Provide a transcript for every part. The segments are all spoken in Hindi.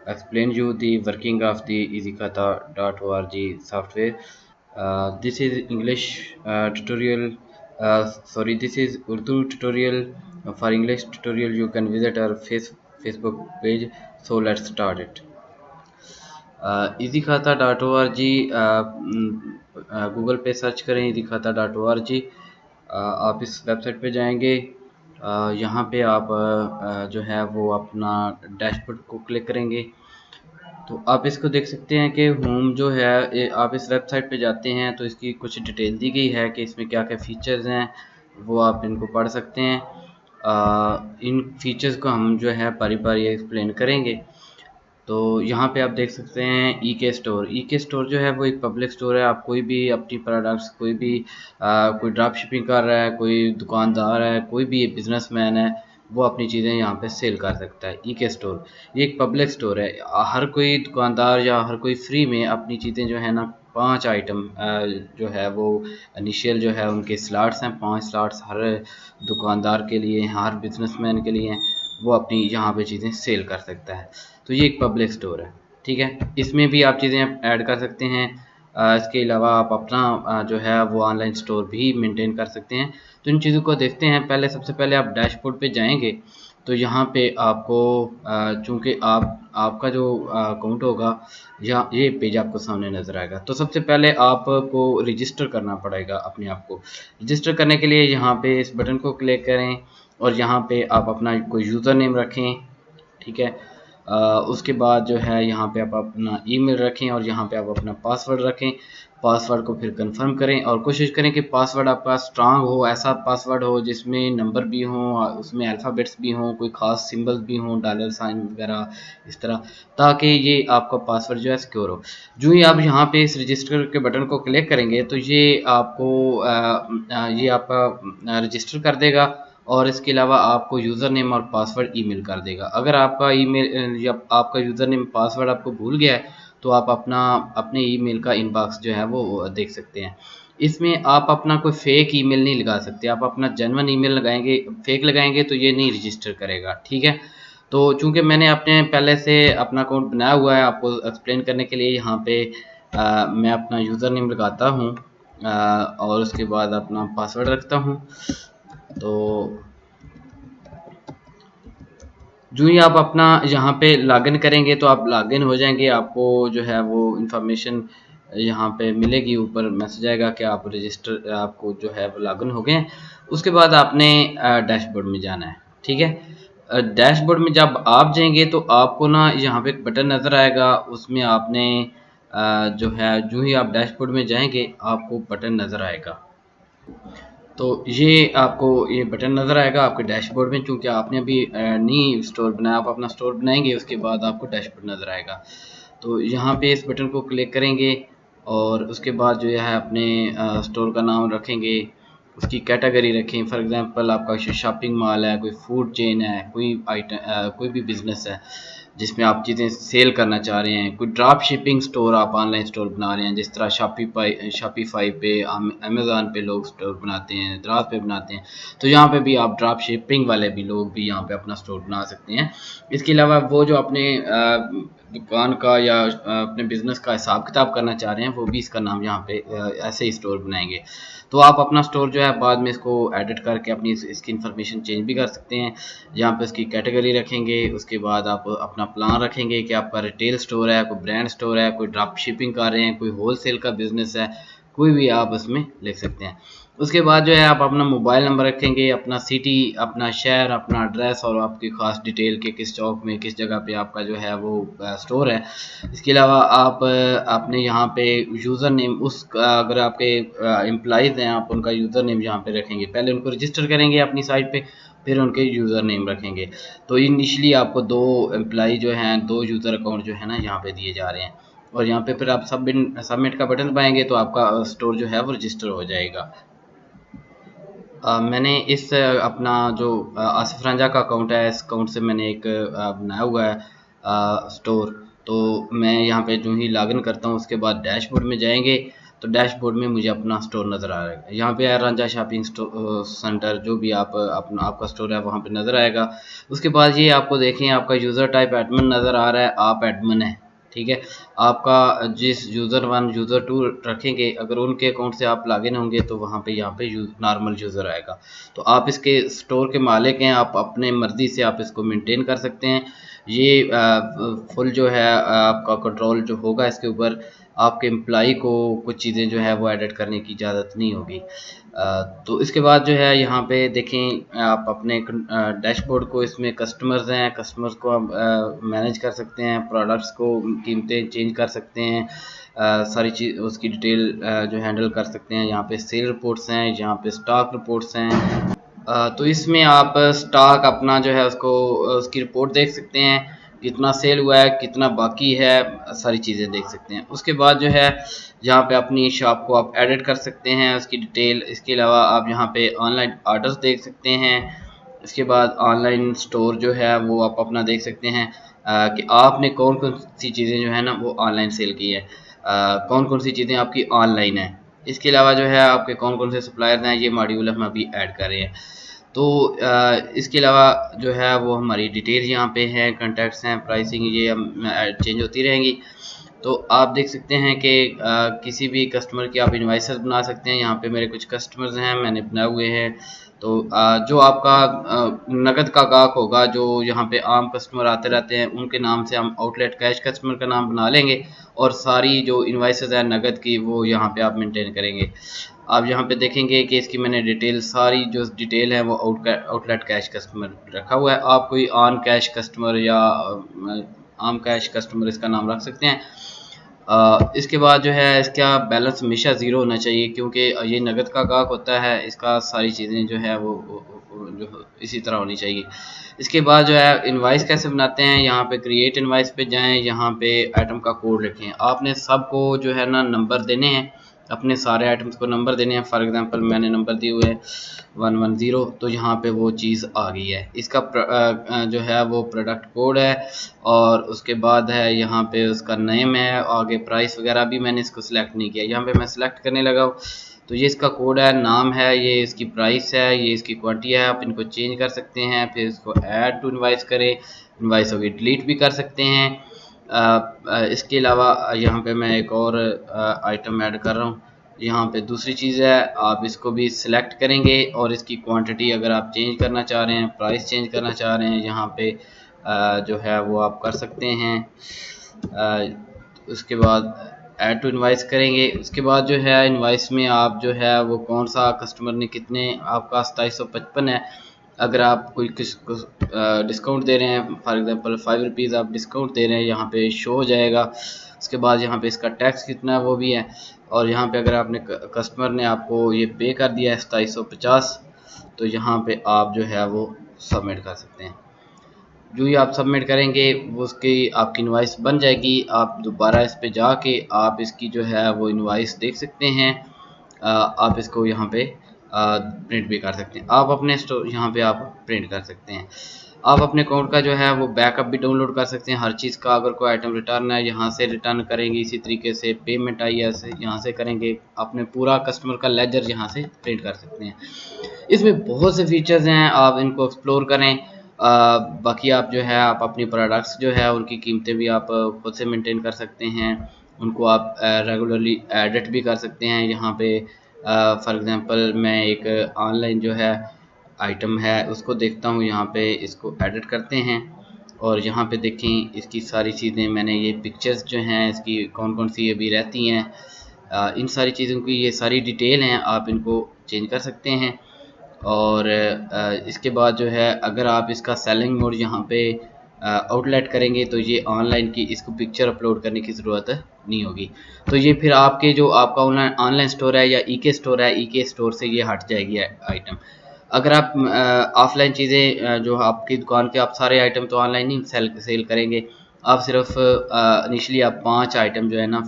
explain you the working of the easykhata.org software. This is English tutorial. Sorry, this is Urdu tutorial. For English tutorial, you can visit our Facebook page. So let's start it. easykhata.org, Google पे सर्च करें easykhata.org। आप इस वेबसाइट पे जाएंगे। यहाँ पे आप जो है वो अपना डैशबोर्ड को क्लिक करेंगे तो आप इसको देख सकते हैं कि होम जो है आप इस वेबसाइट पे जाते हैं तो इसकी कुछ डिटेल दी गई है कि इसमें क्या क्या फ़ीचर्स हैं, वो आप इनको पढ़ सकते हैं। इन फीचर्स को हम जो है बारी बारी एक्सप्लेन करेंगे। तो यहाँ पे आप देख सकते हैं ई के स्टोर जो है वो एक पब्लिक स्टोर है। आप कोई भी अपनी प्रोडक्ट्स, कोई भी कोई ड्रॉप शिपिंग कर रहा है, कोई दुकानदार है, कोई भी बिजनेसमैन है, वो अपनी चीज़ें यहाँ पे सेल कर सकता है। ई के स्टोर ये एक पब्लिक स्टोर है। हर कोई दुकानदार या हर कोई फ्री में अपनी चीज़ें जो है ना 5 आइटम जो है वो इनिशियल जो है उनके स्लॉट्स हैं, 5 स्लॉट्स हर दुकानदार के लिए, हर बिजनेसमैन के लिए हैं। वो अपनी यहाँ पे चीज़ें सेल कर सकता है। तो ये एक पब्लिक स्टोर है, ठीक है। इसमें भी आप चीज़ें ऐड कर सकते हैं। इसके अलावा आप अपना जो है वो ऑनलाइन स्टोर भी मेंटेन कर सकते हैं। तो इन चीज़ों को देखते हैं। पहले सबसे पहले आप डैशबोर्ड पे जाएंगे तो यहाँ पे आपको चूँकि आपका जो अकाउंट होगा या ये पेज आपको सामने नज़र आएगा। तो सबसे पहले आपको रजिस्टर करना पड़ेगा अपने आप को। रजिस्टर करने के लिए यहाँ पे इस बटन को क्लिक करें और यहाँ पे आप अपना कोई यूज़र नेम रखें, ठीक है। उसके बाद जो है यहाँ पे आप अपना ईमेल रखें और यहाँ पे आप अपना पासवर्ड रखें। पासवर्ड को फिर कंफर्म करें और कोशिश करें कि पासवर्ड आपका स्ट्रांग हो, ऐसा पासवर्ड हो जिसमें नंबर भी हों, उसमें अल्फ़ाबेट्स भी हों, कोई ख़ास सिंबल्स भी हों, डॉलर साइन वगैरह इस तरह, ताकि ये आपका पासवर्ड जो है सिक्योर हो। जो ही आप यहाँ पे इस रजिस्टर के बटन को क्लिक करेंगे तो ये आपको ये आपका रजिस्टर कर देगा और इसके अलावा आपको यूज़र नेम और पासवर्ड ईमेल कर देगा। अगर आपका ईमेल या आपका यूज़र नेम पासवर्ड आपको भूल गया है तो आप अपने ईमेल का इनबॉक्स जो है वो देख सकते हैं। इसमें आप अपना कोई फेक ईमेल नहीं लगा सकते। आप अपना जेन्युइन ईमेल लगाएंगे, फेक लगाएंगे तो ये नहीं रजिस्टर करेगा, ठीक है। तो चूंकि मैंने अपने पहले से अपना अकाउंट बनाया हुआ है, आपको एक्सप्लेन करने के लिए यहाँ पे मैं अपना यूज़र नेम लगाता हूँ और उसके बाद अपना पासवर्ड रखता हूँ। तो जो ही आप अपना यहाँ पे लॉगिन करेंगे तो आप लॉगिन हो जाएंगे। आपको जो है वो इन्फॉर्मेशन यहाँ पे मिलेगी, ऊपर मैसेज आएगा कि आप रजिस्टर, आपको जो है वो लॉगिन हो गए हैं। उसके बाद आपने डैशबोर्ड में जाना है, ठीक है। डैशबोर्ड में जब आप जाएंगे तो आपको ना यहाँ पे एक बटन नज़र आएगा, उसमें आपने जो है जो ही आप डैशबोर्ड में जाएंगे आपको बटन नज़र आएगा। तो ये आपको ये बटन नज़र आएगा आपके डैशबोर्ड में। चूँकि आपने अभी नहीं स्टोर बनाया, आप अपना स्टोर बनाएंगे उसके बाद आपको डैशबोर्ड नज़र आएगा। तो यहाँ पे इस बटन को क्लिक करेंगे और उसके बाद जो है अपने स्टोर का नाम रखेंगे, उसकी कैटेगरी रखें। फॉर एग्जांपल आपका शॉपिंग मॉल है, कोई फूड चेन है, कोई आइटम, कोई भी बिज़नेस है जिसमें आप चीज़ें सेल करना चाह रहे हैं, कोई ड्रॉप शिपिंग स्टोर, आप ऑनलाइन स्टोर बना रहे हैं जिस तरह शॉपिफाई पे, अमेज़न पे लोग स्टोर बनाते हैं, दराज पे बनाते हैं। तो यहाँ पे भी आप ड्रॉप शिपिंग वाले भी लोग भी यहाँ पे अपना स्टोर बना सकते हैं। इसके अलावा वो जो अपने दुकान का या अपने बिज़नेस का हिसाब किताब करना चाह रहे हैं वो भी इसका नाम यहाँ पे ऐसे ही स्टोर बनाएंगे। तो आप अपना स्टोर जो है बाद में इसको एडिट करके अपनी इसकी इन्फॉर्मेशन चेंज भी कर सकते हैं। यहाँ पे उसकी कैटेगरी रखेंगे, उसके बाद आप अपना प्लान रखेंगे कि आपका रिटेल स्टोर है, कोई ब्रांड स्टोर है, कोई ड्रॉप शिपिंग कर रहे हैं, कोई होलसेल का बिजनेस है, कोई भी आप उसमें लिख सकते हैं। उसके बाद जो है आप अपना मोबाइल नंबर रखेंगे, अपना सिटी, अपना शहर, अपना एड्रेस और आपकी ख़ास डिटेल के किस चौक में किस जगह पे आपका जो है वो स्टोर है। इसके अलावा आप अपने यहाँ पे यूज़र नेम, उस अगर आपके एम्प्लॉइज़ हैं आप उनका यूज़र नेम यहाँ पे रखेंगे। पहले उनको रजिस्टर करेंगे अपनी साइट पे, फिर उनके यूज़र नेम रखेंगे। तो इनिशियली आपको 2 एम्प्लॉई जो हैं, 2 यूज़र अकाउंट जो है ना यहाँ पे दिए जा रहे हैं और यहाँ पे फिर आप सबमिट का बटन दबाएंगे तो आपका स्टोर जो है वो रजिस्टर हो जाएगा। मैंने इस अपना जो आसिफ रंजा का अकाउंट है, इस अकाउंट से मैंने एक बनाया हुआ है स्टोर। तो मैं यहाँ पे जो ही लॉगिन करता हूँ उसके बाद डैशबोर्ड में जाएंगे तो डैशबोर्ड में मुझे अपना स्टोर नज़र आ रहा है। यहाँ पे है रांझा शॉपिंग सेंटर, जो भी आप अपना आपका स्टोर है वहाँ पे नज़र आएगा। उसके बाद ये आपको देखें आपका यूज़र टाइप एडमिन नज़र आ रहा है, आप एडमिन है, ठीक है। आपका जिस यूज़र 1 यूज़र 2 रखेंगे, अगर उनके अकाउंट से आप लॉगिन होंगे तो वहाँ पे यहाँ पे नॉर्मल यूज़र आएगा। तो आप इसके स्टोर के मालिक हैं, आप अपने मर्ज़ी से आप इसको मेंटेन कर सकते हैं। ये फुल जो है आपका कंट्रोल जो होगा इसके ऊपर, आपके एम्प्लॉई को कुछ चीज़ें जो है वो एडिट करने की इजाज़त नहीं होगी। तो इसके बाद जो है यहाँ पे देखें आप अपने डैशबोर्ड को, इसमें कस्टमर्स हैं, कस्टमर्स को आप मैनेज कर सकते हैं, प्रोडक्ट्स को कीमतें चेंज कर सकते हैं, सारी चीज़ उसकी डिटेल जो हैंडल कर सकते हैं। यहाँ पे सेल रिपोर्ट्स हैं, यहाँ पे स्टॉक रिपोर्ट्स हैं। तो इसमें आप स्टॉक अपना जो है उसको उसकी रिपोर्ट देख सकते हैं, कितना सेल हुआ है, कितना बाकी है, सारी चीज़ें देख सकते हैं। उसके बाद जो है यहाँ पे अपनी शॉप को आप एडिट कर सकते हैं, उसकी डिटेल। इसके अलावा आप यहाँ पे ऑनलाइन ऑर्डर्स देख सकते हैं। इसके बाद ऑनलाइन स्टोर जो है वो आप अपना देख सकते हैं कि आपने कौन कौन सी चीज़ें जो है ना वो ऑनलाइन सेल की है, कौन कौन सी चीज़ें आपकी ऑनलाइन है। इसके अलावा जो है आपके कौन कौन से सप्लायर हैं, ये मॉड्यूल हम अभी ऐड कर रहे हैं। तो इसके अलावा जो है वो हमारी डिटेल यहाँ पे है, कॉन्टैक्ट्स हैं, प्राइसिंग ये हम चेंज होती रहेंगी। तो आप देख सकते हैं कि किसी भी कस्टमर की आप इनवाइसेस बना सकते हैं। यहाँ पे मेरे कुछ कस्टमर्स हैं, मैंने बनाए हुए हैं। तो जो आपका नगद का गाहक होगा, जो यहाँ पे आम कस्टमर आते रहते हैं, उनके नाम से हम आउटलेट कैश कस्टमर का नाम बना लेंगे, और सारी जो इनवाइसेस हैं नगद की वो यहाँ पे आप मेंटेन करेंगे। आप यहाँ पे देखेंगे कि इसकी मैंने डिटेल, सारी जो डिटेल है वो आउटलेट कैश कस्टमर रखा हुआ है। आप कोई ऑन कैश कस्टमर या आम कैश कस्टमर इसका नाम रख सकते हैं। इसके बाद जो है इसका बैलेंस हमेशा ज़ीरो होना चाहिए, क्योंकि ये नगद का गाहक होता है, इसका सारी चीज़ें जो है वो जो इसी तरह होनी चाहिए। इसके बाद जो है इनवाइस कैसे बनाते हैं, यहाँ पे क्रिएट इनवाइस पे जाएं, यहाँ पे आइटम का कोड लिखें। आपने सबको जो है ना नंबर देने हैं, अपने सारे आइटम्स को नंबर देने हैं। फॉर एग्जांपल मैंने नंबर दिए हुए हैं 110, तो यहाँ पे वो चीज़ आ गई है। इसका जो है वो प्रोडक्ट कोड है, और उसके बाद है यहाँ पे उसका नेम है, आगे प्राइस वगैरह भी मैंने इसको सिलेक्ट नहीं किया। यहाँ पे मैं सिलेक्ट करने लगा, तो ये इसका कोड है, नाम है, ये इसकी प्राइस है, ये इसकी क्वांटिटी है। आप इनको चेंज कर सकते हैं, फिर इसको ऐड टू इनवाइस करें, इनवाइस होगी डिलीट भी कर सकते हैं। इसके अलावा यहाँ पे मैं एक और आइटम ऐड कर रहा हूँ। यहाँ पे दूसरी चीज़ है, आप इसको भी सिलेक्ट करेंगे, और इसकी क्वांटिटी अगर आप चेंज करना चाह रहे हैं, प्राइस चेंज करना चाह रहे हैं, यहाँ पे जो है वो आप कर सकते हैं। उसके बाद ऐड टू इनवाइस करेंगे। उसके बाद जो है इनवाइस में आप जो है वो कौन सा कस्टमर ने कितने, आपका 2755 है। अगर आप कोई किस डिस्काउंट दे रहे हैं, फॉर एग्जांपल 5 रुपीज़ आप डिस्काउंट दे रहे हैं, यहाँ पे शो हो जाएगा। उसके बाद यहाँ पे इसका टैक्स कितना है वो भी है, और यहाँ पे अगर आपने कस्टमर ने आपको ये पे कर दिया है 2750, तो यहाँ पे आप जो है वो सबमिट कर सकते हैं। जो ही आप सबमिट करेंगे वो उसकी आपकी इनवाइस बन जाएगी। आप दोबारा इस पे जाके आप इसकी जो है वो इनवाइस देख सकते हैं। आप इसको यहाँ पे प्रिंट भी कर सकते हैं। आप अपने स्टोर यहाँ पे आप प्रिंट कर सकते हैं। आप अपने अकाउंट का जो है वो बैकअप भी डाउनलोड कर सकते हैं हर चीज़ का। अगर कोई आइटम रिटर्न है, यहाँ से रिटर्न करेंगे, इसी तरीके से पेमेंट आई है यहाँ से करेंगे, अपने पूरा कस्टमर का लेजर यहाँ से प्रिंट कर सकते हैं। इसमें बहुत से फीचर्स हैं, आप इनको एक्सप्लोर करें। बाकी आप जो है आप अपनी प्रोडक्ट्स जो है उनकी कीमतें भी आप खुद से मेंटेन कर सकते हैं, उनको आप रेगुलरली एडिट भी कर सकते हैं। यहाँ पे फॉर एग्जांपल मैं एक ऑनलाइन जो है आइटम है उसको देखता हूँ, यहाँ पे इसको एडिट करते हैं, और यहाँ पे देखें इसकी सारी चीज़ें मैंने, ये पिक्चर्स जो हैं इसकी कौन कौन सी अभी रहती हैं, इन सारी चीज़ों की ये सारी डिटेल हैं, आप इनको चेंज कर सकते हैं। और इसके बाद जो है अगर आप इसका सेलिंग मोड यहाँ पे आउटलेट करेंगे, तो ये ऑनलाइन की इसको पिक्चर अपलोड करने की ज़रूरत नहीं होगी। तो ये फिर आपके जो आपका ऑनलाइन स्टोर है या ईके स्टोर है, ईके स्टोर से ये हट जाएगी आइटम। अगर आप ऑफलाइन चीज़ें जो आपकी दुकान के, आप सारे आइटम तो ऑनलाइन नहीं सेल करेंगे, आप सिर्फ इनिशली आप 5 आइटम जो है ना,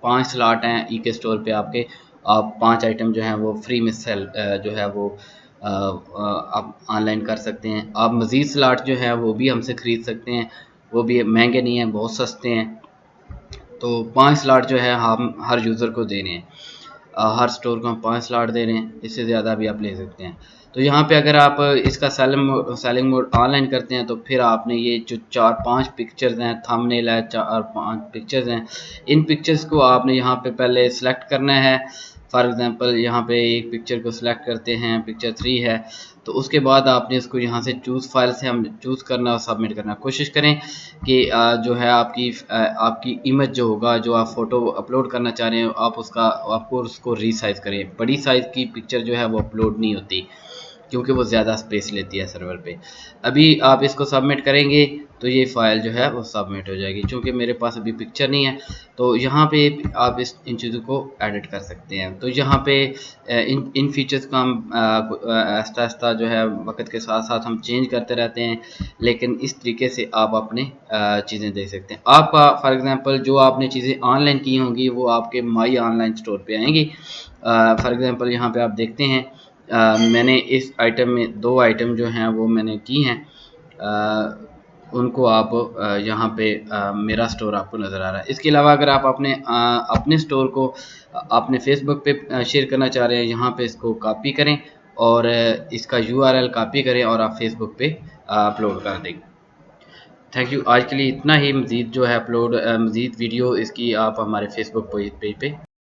5 स्लॉट हैं ईके स्टोर पे आपके, आप 5 आइटम जो हैं वो फ्री में सेल जो है वो आप ऑनलाइन कर सकते हैं। आप मज़ीद स्लॉट जो है वो भी हमसे ख़रीद सकते हैं, वो भी महंगे नहीं हैं, बहुत सस्ते हैं। तो 5 स्लॉट जो है हम हर यूज़र को देने हैं। हर स्टोर को हम 5 स्लॉट दे रहे हैं, इससे ज़्यादा भी आप ले सकते हैं। तो यहाँ पे अगर आप इसका सेलिंग मोड ऑनलाइन करते हैं तो फिर आपने ये जो 4-5 पिक्चर्स हैं, थंबनेल है, 4-5 पिक्चर्स हैं, इन पिक्चर्स को आपने यहाँ पे पहले सेलेक्ट करना है। फॉर एग्जांपल यहाँ पे एक पिक्चर को सिलेक्ट करते हैं, पिक्चर 3 है, तो उसके बाद आपने इसको यहाँ से चूज़ फाइल से हम चूज़ करना और सबमिट करना। कोशिश करें कि जो है आपकी इमेज जो होगा, जो आप फ़ोटो अपलोड करना चाह रहे हैं, आपको उसको रीसाइज़ करें। बड़ी साइज़ की पिक्चर जो है वो अपलोड नहीं होती, क्योंकि वो ज़्यादा स्पेस लेती है सर्वर पे। अभी आप इसको सबमिट करेंगे तो ये फ़ाइल जो है वो सबमिट हो जाएगी। चूँकि मेरे पास अभी पिक्चर नहीं है, तो यहाँ पे आप इन चीज़ों को एडिट कर सकते हैं। तो यहाँ पे इन फीचर्स का हम आहिस्ता-आहिस्ता जो है वक़्त के साथ-साथ हम चेंज करते रहते हैं, लेकिन इस तरीके से आप अपने चीज़ें देख सकते हैं। आपका फॉर एग्ज़ाम्पल जो आपने चीज़ें ऑनलाइन की होंगी वो आपके माई ऑनलाइन स्टोर पे आएँगी। फॉर एग्ज़ाम्पल यहाँ पे आप देखते हैं, मैंने इस आइटम में 2 आइटम जो हैं वो मैंने की हैं। उनको आप यहाँ पे मेरा स्टोर आपको नज़र आ रहा है। इसके अलावा अगर आप अपने स्टोर को अपने फेसबुक पे शेयर करना चाह रहे हैं, यहाँ पे इसको कॉपी करें और इसका यूआरएल कॉपी करें और आप फेसबुक पे अपलोड कर दें। Thank you. आज के लिए इतना ही। मज़ीद जो है मज़ीद वीडियो इसकी आप हमारे फेसबुक पेज पे